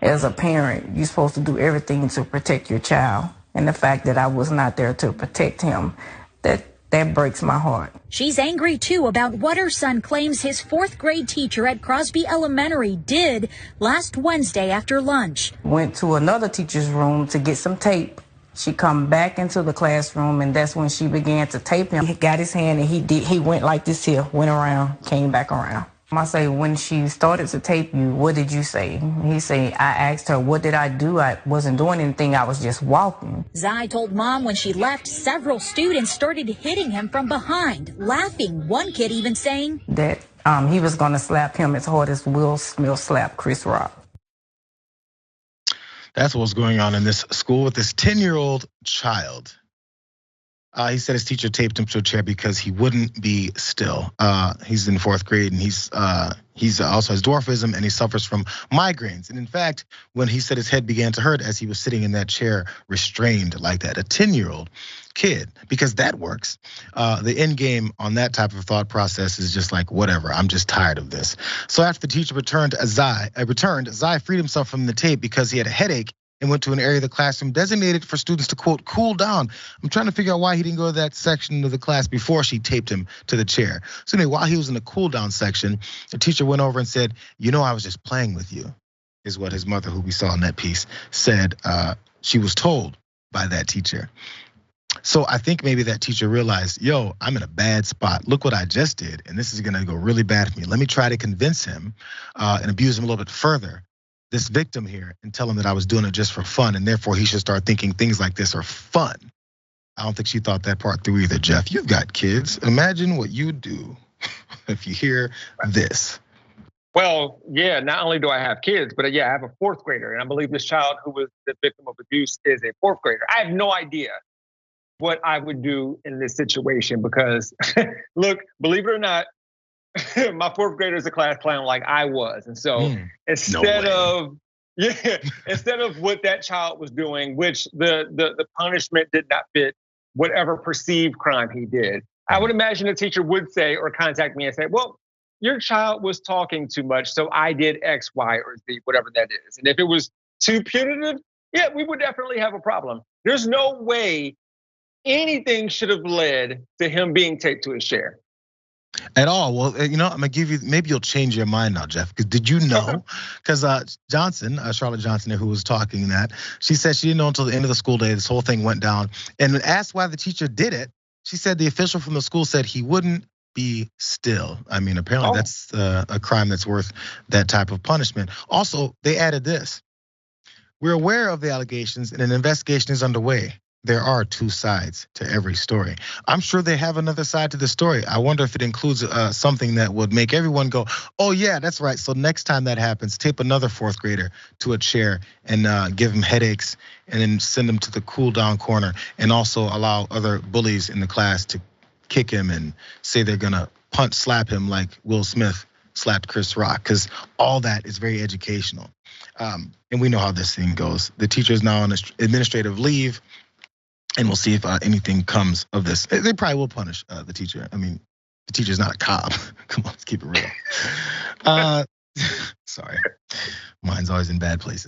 As a parent, you're supposed to do everything to protect your child. And the fact that I was not there to protect him, that breaks my heart. She's angry, too, about what her son claims his fourth grade teacher at Crosby Elementary did last Wednesday after lunch. Went to another teacher's room to get some tape. She come back into the classroom, and that's when she began to tape him. He got his hand, and he went like this here, went around, came back around. I say, when she started to tape you, what did you say? He said, I asked her, what did I do? I wasn't doing anything. I was just walking. Zai told Mom when she left, several students started hitting him from behind, laughing. One kid even saying that he was going to slap him as hard as Will Smith slapped Chris Rock. That's what's going on in this school with this 10-year-old child. He said his teacher taped him to a chair because he wouldn't be still. He's in fourth grade, and he's also has dwarfism, and he suffers from migraines. And in fact, when he said his head began to hurt as he was sitting in that chair, restrained like that, a 10-year-old kid, because that works. The end game on that type of thought process is just like, whatever, I'm just tired of this. So after the teacher returned, Zai freed himself from the tape because he had a headache and went to an area of the classroom designated for students to, quote, cool down. I'm trying to figure out why he didn't go to that section of the class before she taped him to the chair. So anyway, while he was in the cool down section, the teacher went over and said, I was just playing with you, is what his mother, who we saw in that piece, said she was told by that teacher. So I think maybe that teacher realized, I'm in a bad spot. Look what I just did, and this is gonna go really bad for me. Let me try to convince him and abuse him a little bit further, this victim here, and tell him that I was doing it just for fun, and therefore he should start thinking things like this are fun. I don't think she thought that part through either, Jeff. You've got kids. Imagine what you do if you hear this. Well, yeah, not only do I have kids, but yeah, I have a fourth grader, and I believe this child who was the victim of abuse is a fourth grader. I have no idea what I would do in this situation because, look, believe it or not, my fourth grader is a class clown like I was. And so instead of what that child was doing, which the punishment did not fit whatever perceived crime he did, I would imagine a teacher would say or contact me and say, well, your child was talking too much, so I did X, Y, or Z, whatever that is. And if it was too punitive, yeah, we would definitely have a problem. There's no way anything should have led to him being taped to his chair. At all. Well, I'm gonna give you, maybe you'll change your mind now, Jeff, because did you know? Because Charlotte Johnson, who was talking that, she said she didn't know until the end of the school day, this whole thing went down. And when asked why the teacher did it, she said the official from the school said he wouldn't be still. I mean, apparently that's a crime that's worth that type of punishment. Also, they added this. We're aware of the allegations and an investigation is underway. There are two sides to every story. I'm sure they have another side to the story. I wonder if it includes something that would make everyone go, oh yeah, that's right. So next time that happens, tape another fourth grader to a chair and give him headaches and then send him to the cool down corner, and also allow other bullies in the class to kick him and say they're gonna slap him like Will Smith slapped Chris Rock, because all that is very educational. And we know how this thing goes. The teacher is now on administrative leave. And we'll see if anything comes of this. They probably will punish the teacher. I mean, the teacher's not a cop. Come on, let's keep it real. Sorry, mine's always in bad places.